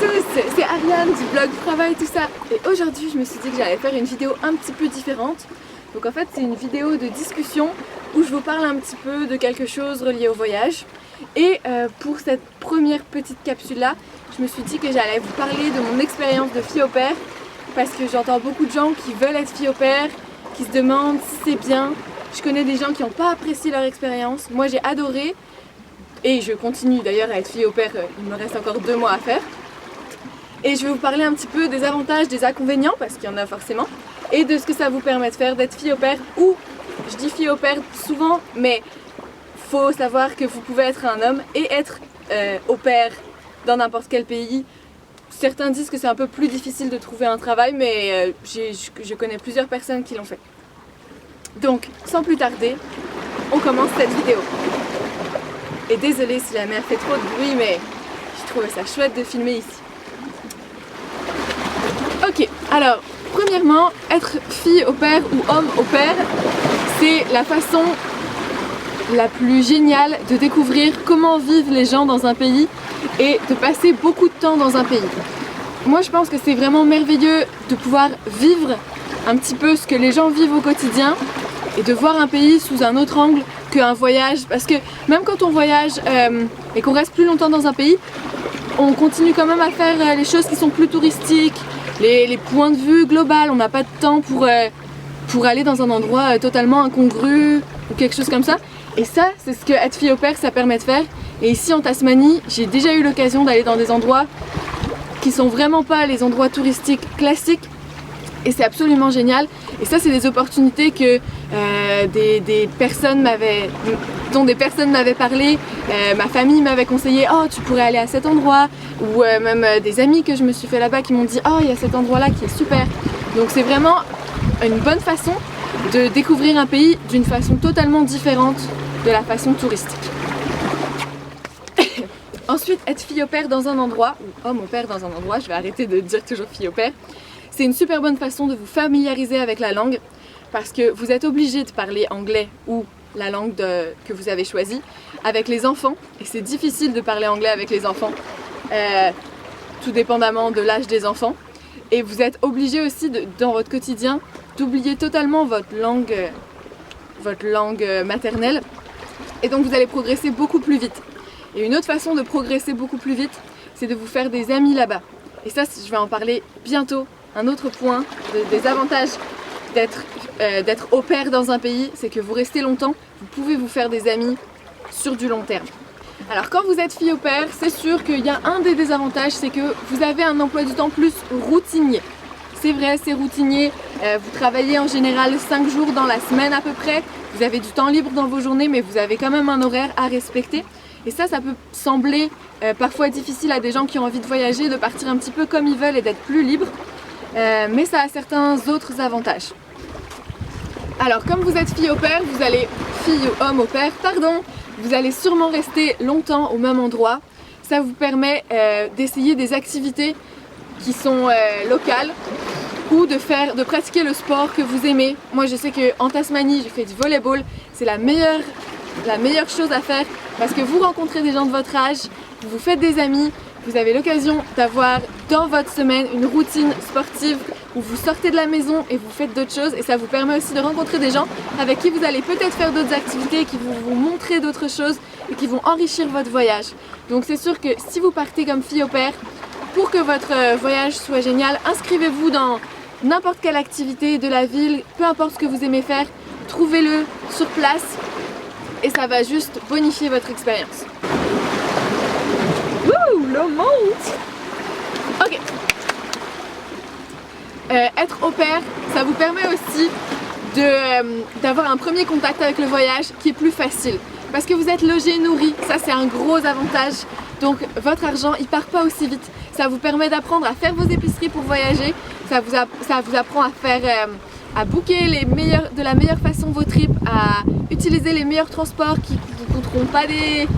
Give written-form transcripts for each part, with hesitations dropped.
tous, c'est Ariane du blog Travail tout ça. Et aujourd'hui je me suis dit que j'allais faire une vidéo un petit peu différente. Donc en fait c'est une vidéo de discussion où je vous parle un petit peu de quelque chose relié au voyage. Et pour cette première petite capsule là, je me suis dit que j'allais vous parler de mon expérience de fille au pair. Parce que j'entends beaucoup de gens qui veulent être fille au pair, qui se demandent si c'est bien. Je connais des gens qui n'ont pas apprécié leur expérience. Moi j'ai adoré. Et je continue d'ailleurs à être fille au pair, il me reste encore 2 mois à faire. Et je vais vous parler un petit peu des avantages, des inconvénients, parce qu'il y en a forcément, et de ce que ça vous permet de faire d'être fille au pair, ou, je dis fille au pair souvent, mais faut savoir que vous pouvez être un homme et être au pair dans n'importe quel pays. Certains disent que c'est un peu plus difficile de trouver un travail, mais je connais plusieurs personnes qui l'ont fait. Donc, sans plus tarder, on commence cette vidéo. Et désolée si la mer fait trop de bruit, mais je trouvais ça chouette de filmer ici. Ok, alors, premièrement, être fille au pair ou homme au pair, c'est la façon la plus géniale de découvrir comment vivent les gens dans un pays et de passer beaucoup de temps dans un pays. Moi, je pense que c'est vraiment merveilleux de pouvoir vivre un petit peu ce que les gens vivent au quotidien et de voir un pays sous un autre angle qu'un voyage, parce que même quand on voyage et qu'on reste plus longtemps dans un pays, on continue quand même à faire les choses qui sont plus touristiques, les points de vue global. On n'a pas de temps pour aller dans un endroit totalement incongru ou quelque chose comme ça. Et ça, c'est ce que être fille au pair ça permet de faire. Et ici en Tasmanie, j'ai déjà eu l'occasion d'aller dans des endroits qui sont vraiment pas les endroits touristiques classiques. Et c'est absolument génial. Et ça, c'est des opportunités que dont des personnes m'avaient parlé. Ma famille m'avait conseillé, oh tu pourrais aller à cet endroit. Ou même des amis que je me suis fait là-bas qui m'ont dit, oh il y a cet endroit-là qui est super. Donc c'est vraiment une bonne façon de découvrir un pays d'une façon totalement différente de la façon touristique. Ensuite, être fille au pair dans un endroit, ou homme au pair dans un endroit, je vais arrêter de dire toujours fille au pair. C'est une super bonne façon de vous familiariser avec la langue parce que vous êtes obligé de parler anglais ou la langue que vous avez choisie avec les enfants, et c'est difficile de parler anglais avec les enfants, tout dépendamment de l'âge des enfants. Et vous êtes obligé aussi dans votre quotidien d'oublier totalement votre langue maternelle, et donc vous allez progresser beaucoup plus vite. Et une autre façon de progresser beaucoup plus vite, c'est de vous faire des amis là-bas. Et ça, je vais en parler bientôt. Un autre point des avantages d'être au pair dans un pays, c'est que vous restez longtemps, vous pouvez vous faire des amis sur du long terme. Alors quand vous êtes fille au pair, c'est sûr qu'il y a un des désavantages, c'est que vous avez un emploi du temps plus routinier. C'est vrai, c'est routinier, vous travaillez en général 5 jours dans la semaine à peu près, vous avez du temps libre dans vos journées, mais vous avez quand même un horaire à respecter. Et ça peut sembler parfois difficile à des gens qui ont envie de voyager, de partir un petit peu comme ils veulent et d'être plus libres. Mais ça a certains autres avantages. Alors comme vous êtes fille au pair, fille ou homme au pair, pardon, vous allez sûrement rester longtemps au même endroit. Ça vous permet d'essayer des activités qui sont locales ou de pratiquer le sport que vous aimez. Moi je sais qu'en Tasmanie, je fais du volleyball, c'est la meilleure chose à faire parce que vous rencontrez des gens de votre âge, vous vous faites des amis. Vous avez l'occasion d'avoir dans votre semaine une routine sportive où vous sortez de la maison et vous faites d'autres choses, et ça vous permet aussi de rencontrer des gens avec qui vous allez peut-être faire d'autres activités, qui vont vous montrer d'autres choses et qui vont enrichir votre voyage. Donc c'est sûr que si vous partez comme fille au pair, pour que votre voyage soit génial, inscrivez-vous dans n'importe quelle activité de la ville, peu importe ce que vous aimez faire, trouvez-le sur place et ça va juste bonifier votre expérience. Le monte. Ok. Être au pair, ça vous permet aussi d'avoir un premier contact avec le voyage qui est plus facile. Parce que vous êtes logé, nourri, ça c'est un gros avantage. Donc votre argent il part pas aussi vite. Ça vous permet d'apprendre à faire vos épiceries pour voyager. Ça vous apprend à booker de la meilleure façon vos trips, à utiliser les meilleurs transports qui ne vous coûteront pas des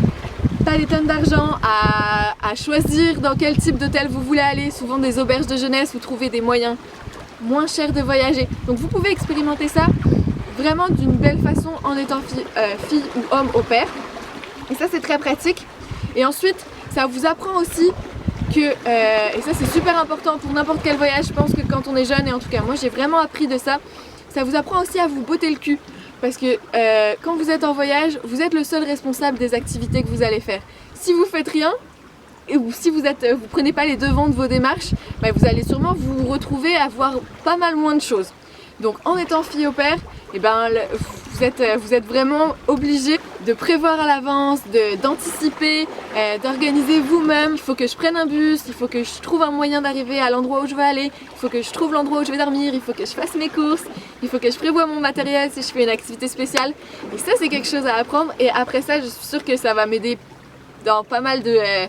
tonnes d'argent, à choisir dans quel type d'hôtel vous voulez aller. Souvent des auberges de jeunesse, vous trouvez des moyens moins chers de voyager. Donc vous pouvez expérimenter ça vraiment d'une belle façon en étant fille ou homme au pair. Et ça c'est très pratique. Et ensuite ça vous apprend aussi que, et ça c'est super important pour n'importe quel voyage, je pense que quand on est jeune, et en tout cas moi j'ai vraiment appris de ça, ça vous apprend aussi à vous botter le cul. Parce que quand vous êtes en voyage, vous êtes le seul responsable des activités que vous allez faire. Si vous faites rien, ou si vous prenez pas les devants de vos démarches, bah, vous allez sûrement vous retrouver à voir pas mal moins de choses. Donc en étant fille au pair, eh ben, vous êtes vraiment obligé de prévoir à l'avance, d'anticiper, d'organiser vous-même. Il faut que je prenne un bus, il faut que je trouve un moyen d'arriver à l'endroit où je veux aller, il faut que je trouve l'endroit où je vais dormir, il faut que je fasse mes courses, il faut que je prévoie mon matériel si je fais une activité spéciale. Et ça c'est quelque chose à apprendre, et après ça je suis sûre que ça va m'aider dans pas mal des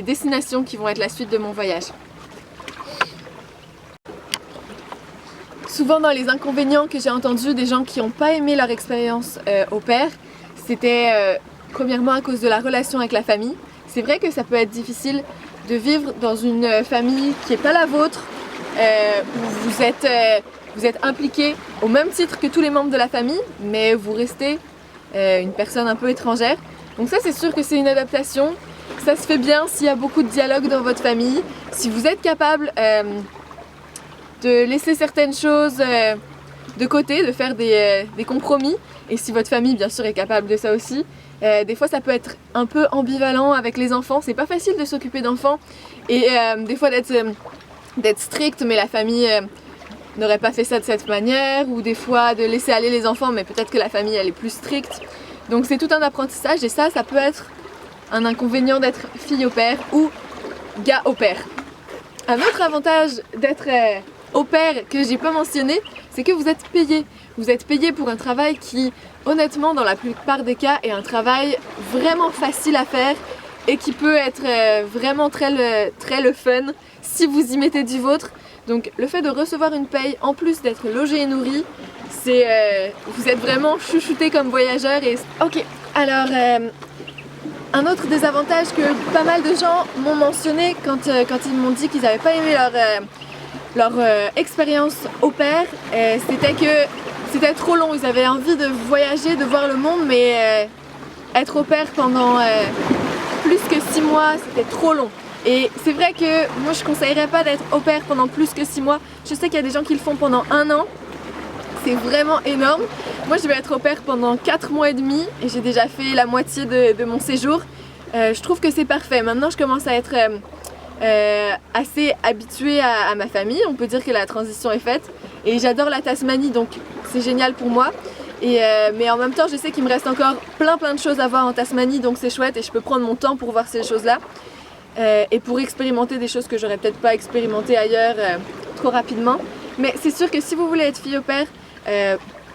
destinations qui vont être la suite de mon voyage. Souvent dans les inconvénients que j'ai entendus des gens qui n'ont pas aimé leur expérience au pair, c'était premièrement à cause de la relation avec la famille. C'est vrai que ça peut être difficile de vivre dans une famille qui n'est pas la vôtre, où vous êtes impliqué au même titre que tous les membres de la famille, mais vous restez une personne un peu étrangère. Donc ça c'est sûr que c'est une adaptation. Ça se fait bien s'il y a beaucoup de dialogue dans votre famille, si vous êtes capable de laisser certaines choses de côté, de faire des compromis, et si votre famille bien sûr est capable de ça aussi. Des fois ça peut être un peu ambivalent avec les enfants, c'est pas facile de s'occuper d'enfants, et des fois d'être strict, mais la famille n'aurait pas fait ça de cette manière, ou des fois de laisser aller les enfants, mais peut-être que la famille elle est plus stricte. Donc c'est tout un apprentissage, et ça peut être un inconvénient d'être fille au pair ou gars au pair. Un autre avantage d'être au pair que j'ai pas mentionné, c'est que vous êtes payé. Vous êtes payé pour un travail qui, honnêtement, dans la plupart des cas, est un travail vraiment facile à faire et qui peut être vraiment très le fun si vous y mettez du vôtre. Donc le fait de recevoir une paye en plus d'être logé et nourri, vous êtes vraiment chouchouté comme voyageur. Et ok, alors un autre désavantage que pas mal de gens m'ont mentionné quand ils m'ont dit qu'ils n'avaient pas aimé leur expérience au pair, c'était que c'était trop long. Ils avaient envie de voyager, de voir le monde, mais être au pair pendant plus que 6 mois, c'était trop long. Et c'est vrai que moi je conseillerais pas d'être au pair pendant plus que 6 mois. Je sais qu'il y a des gens qui le font pendant 1 an. C'est vraiment énorme. Moi je vais être au pair pendant 4 mois et demi et j'ai déjà fait la moitié de mon séjour. Je trouve que c'est parfait. Maintenant je commence à être assez habituée à ma famille. On peut dire que la transition est faite. Et j'adore la Tasmanie, donc c'est génial pour moi. Mais en même temps je sais qu'il me reste encore plein de choses à voir en Tasmanie, donc c'est chouette et je peux prendre mon temps pour voir ces choses-là. Et pour expérimenter des choses que j'aurais peut-être pas expérimentées ailleurs trop rapidement. Mais c'est sûr que si vous voulez être fille au pair,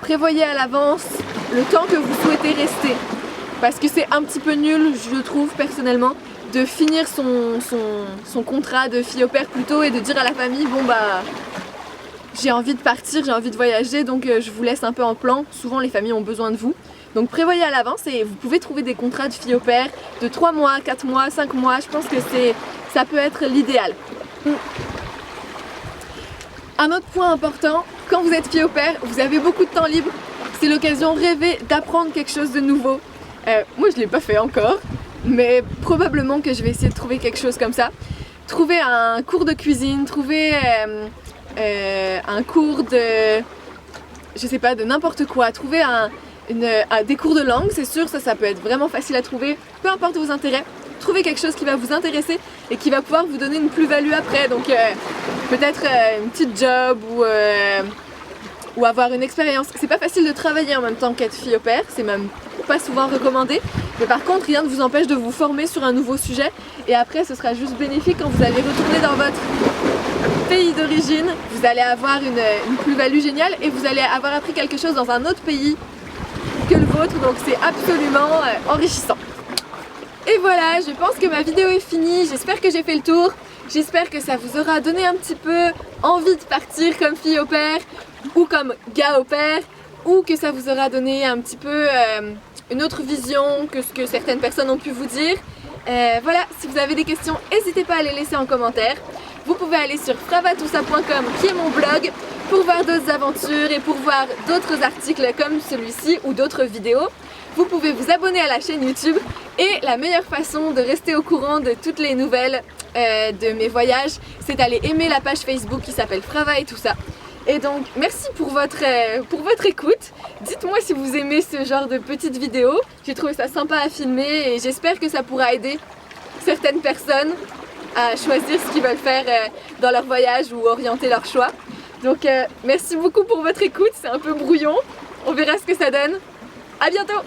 prévoyez à l'avance le temps que vous souhaitez rester. Parce que c'est un petit peu nul, je trouve personnellement, de finir son contrat de fille au pair plus tôt et de dire à la famille, bon bah j'ai envie de partir, j'ai envie de voyager, donc je vous laisse un peu en plan. Souvent les familles ont besoin de vous. Donc prévoyez à l'avance et vous pouvez trouver des contrats de fille au pair de 3 mois, 4 mois, 5 mois. Je pense que ça peut être l'idéal. Un autre point important, quand vous êtes fille au pair, vous avez beaucoup de temps libre. C'est l'occasion rêvée d'apprendre quelque chose de nouveau. Moi je ne l'ai pas fait encore, mais probablement que je vais essayer de trouver quelque chose comme ça. Trouver un cours de cuisine, trouver un cours de, je sais pas, de n'importe quoi. Trouver des cours de langue, c'est sûr, ça peut être vraiment facile à trouver, peu importe vos intérêts. Trouvez quelque chose qui va vous intéresser et qui va pouvoir vous donner une plus-value après. Donc peut-être une petite job ou avoir une expérience. C'est pas facile de travailler en même temps qu'être fille au pair, c'est même pas souvent recommandé. Mais par contre, rien ne vous empêche de vous former sur un nouveau sujet. Et après, ce sera juste bénéfique quand vous allez retourner dans votre pays d'origine. Vous allez avoir une plus-value géniale et vous allez avoir appris quelque chose dans un autre pays que le vôtre, donc c'est absolument enrichissant. Et voilà, je pense que ma vidéo est finie, j'espère que j'ai fait le tour, j'espère que ça vous aura donné un petit peu envie de partir comme fille au pair ou comme gars au pair, ou que ça vous aura donné un petit peu une autre vision que ce que certaines personnes ont pu vous dire. Voilà, si vous avez des questions, n'hésitez pas à les laisser en commentaire. Vous pouvez aller sur fravatoussa.com qui est mon blog pour voir d'autres aventures et pour voir d'autres articles comme celui-ci ou d'autres vidéos. vous pouvez vous abonner à la chaîne YouTube. Et la meilleure façon de rester au courant de toutes les nouvelles de mes voyages, c'est d'aller aimer la page Facebook qui s'appelle Frava et tout ça. Et donc merci pour votre écoute. Dites-moi si vous aimez ce genre de petites vidéos. J'ai trouvé ça sympa à filmer et j'espère que ça pourra aider certaines personnes à choisir ce qu'ils veulent faire dans leur voyage ou orienter leur choix. Donc merci beaucoup pour votre écoute, c'est un peu brouillon. On verra ce que ça donne. À bientôt!